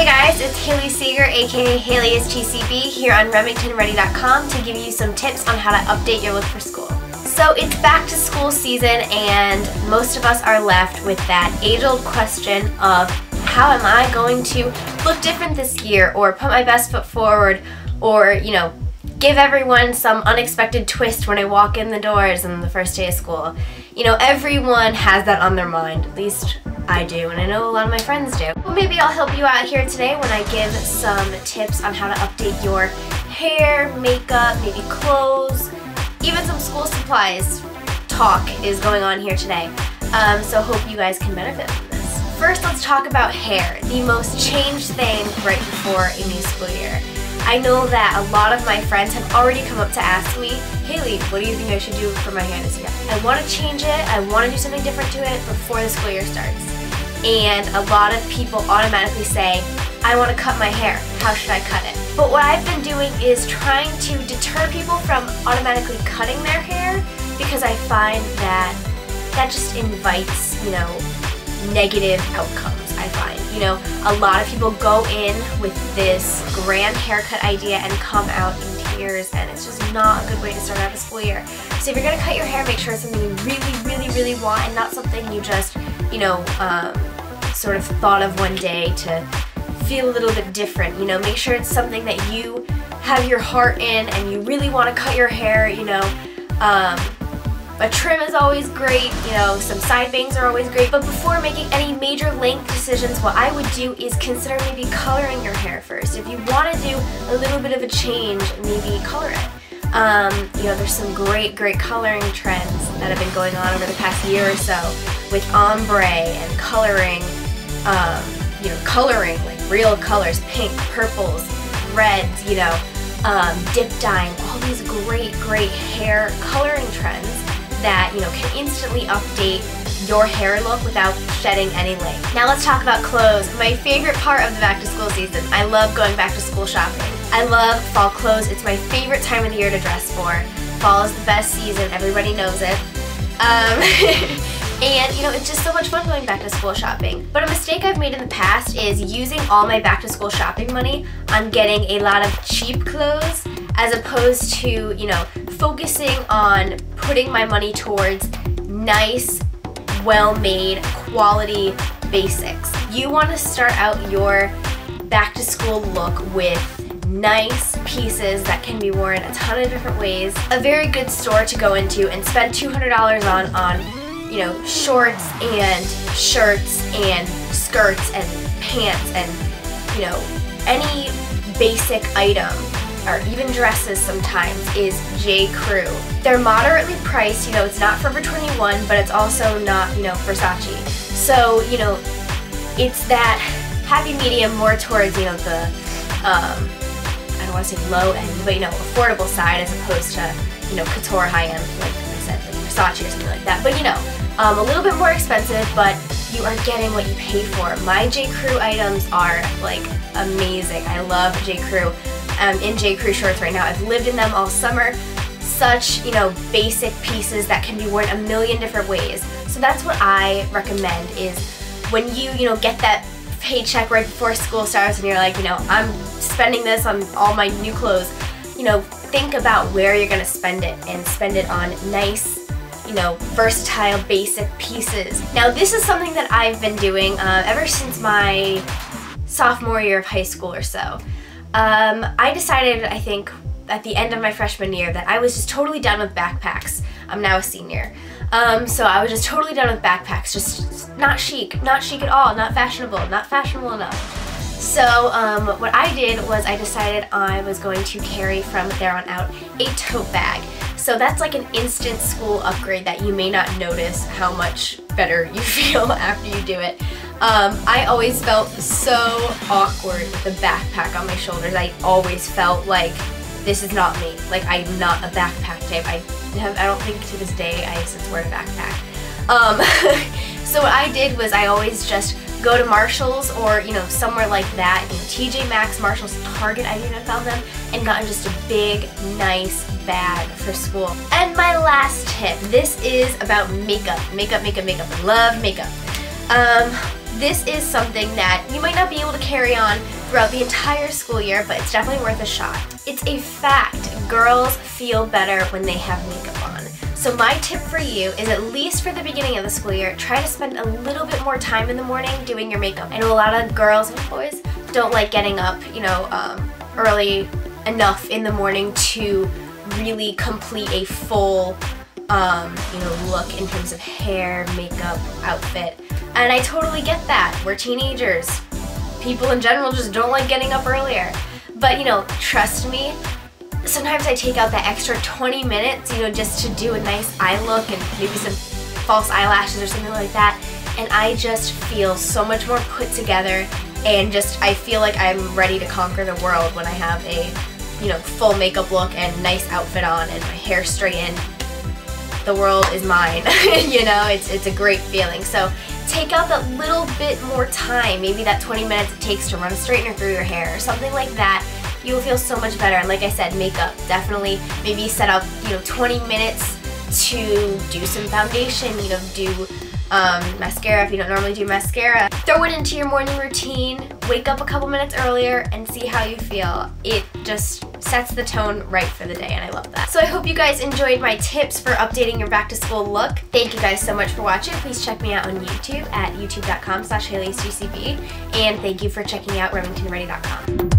Hey guys, it's Hayley Seeger, aka Hayleyistcb, here on RemingtonReady.com to give you some tips on how to update your look for school. So it's back to school season and most of us are left with that age-old question of how am I going to look different this year, or put my best foot forward, or, you know, give everyone some unexpected twist when I walk in the doors on the first day of school. You know, everyone has that on their mind, at least I do, and I know a lot of my friends do. Well, maybe I'll help you out here today when I give some tips on how to update your hair, makeup, maybe clothes, even some school supplies talk is going on here today. So hope you guys can benefit from this. First, let's talk about hair, the most changed thing right before a new school year. I know that a lot of my friends have already come up to ask me, Hayley, what do you think I should do for my hair this year? I want to change it, I want to do something different to it before the school year starts. And a lot of people automatically say, I want to cut my hair, how should I cut it? But what I've been doing is trying to deter people from automatically cutting their hair, because I find that that just invites, you know, negative outcomes. I find, you know, a lot of people go in with this grand haircut idea and come out in tears, and it's just not a good way to start out a school year. So if you're going to cut your hair, make sure it's something you really want and not something you just, you know, sort of thought of one day to feel a little bit different. You know, make sure it's something that you have your heart in and you really want to cut your hair, you know. A trim is always great, you know, some side bangs are always great, but before making any major length decisions, what I would do is consider maybe coloring your hair first. If you want to do a little bit of a change, maybe color it. You know, there's some great coloring trends that have been going on over the past year or so with ombre and coloring, you know, coloring like real colors, pink, purples, reds, you know, dip dyeing, all these great hair coloring trends that, you know, can instantly update your hair look without shedding any length. Now let's talk about clothes. My favorite part of the back to school season. I love going back to school shopping. I love fall clothes. It's my favorite time of the year to dress for. Fall is the best season, everybody knows it. And, you know, it's just so much fun going back to school shopping. But a mistake I've made in the past is using all my back to school shopping money on getting a lot of cheap clothes, as opposed to, you know, focusing on putting my money towards nice, well-made, quality basics. You want to start out your back to school look with nice pieces that can be worn a ton of different ways. A very good store to go into and spend $200 on you know, shorts and shirts and skirts and pants and, you know, any basic item, or even dresses sometimes, is J. Crew. They're moderately priced, you know, it's not Forever 21, but it's also not, you know, Versace. So, you know, it's that happy medium more towards, you know, the, I don't want to say low end, but, you know, affordable side, as opposed to, you know, couture high end, like I said, like Versace or something like that. But, you know, a little bit more expensive, but you are getting what you pay for. My J. Crew items are, like, amazing. I love J. Crew. I'm in J. Crew shorts right now. I've lived in them all summer. Such, you know, basic pieces that can be worn a million different ways. So that's what I recommend, is when you know, get that paycheck right before school starts and you're like, you know, I'm spending this on all my new clothes, you know, think about where you're gonna spend it, and spend it on nice, you know, versatile, basic pieces. Now this is something that I've been doing ever since my sophomore year of high school or so. I decided, I think, at the end of my freshman year that I was just totally done with backpacks. I'm now a senior. So I was just totally done with backpacks, just not chic at all, not fashionable enough. So what I did was I decided I was going to carry from there on out a tote bag. So that's like an instant school upgrade that you may not notice how much better you feel after you do it. I always felt so awkward with the backpack on my shoulders. I always felt like this is not me. Like, I'm not a backpack type. I don't think to this day I since wear a backpack. So what I did was I always just go to Marshall's or, you know, somewhere like that, you know, TJ Maxx, Marshall's, Target, I even found them, and gotten just a big, nice bag for school. And my last tip, this is about makeup. Makeup. I love makeup. this is something that you might not be able to carry on throughout the entire school year, but it's definitely worth a shot. It's a fact, girls feel better when they have makeup on. So my tip for you is, at least for the beginning of the school year, try to spend a little bit more time in the morning doing your makeup. I know a lot of girls and boys don't like getting up, early enough in the morning to really complete a full look in terms of hair, makeup, outfit. And I totally get that. We're teenagers. People in general just don't like getting up earlier. But trust me, sometimes I take out that extra 20 minutes, just to do a nice eye look and maybe some false eyelashes or something like that. And I just feel so much more put together, and I feel like I'm ready to conquer the world when I have a, full makeup look and nice outfit on and my hair straightened. The world is mine. It's a great feeling. So take out that little bit more time, maybe that 20 minutes it takes to run a straightener through your hair or something like that. You will feel so much better. And like I said, makeup, definitely maybe set up 20 minutes to do some foundation, do mascara if you don't normally do mascara. Throw it into your morning routine, wake up a couple minutes earlier, and see how you feel. It just sets the tone right for the day, and I love that. So I hope you guys enjoyed my tips for updating your back to school look. Thank you guys so much for watching. Please check me out on YouTube at youtube.com/Hayleyistcb, and thank you for checking out remingtonready.com.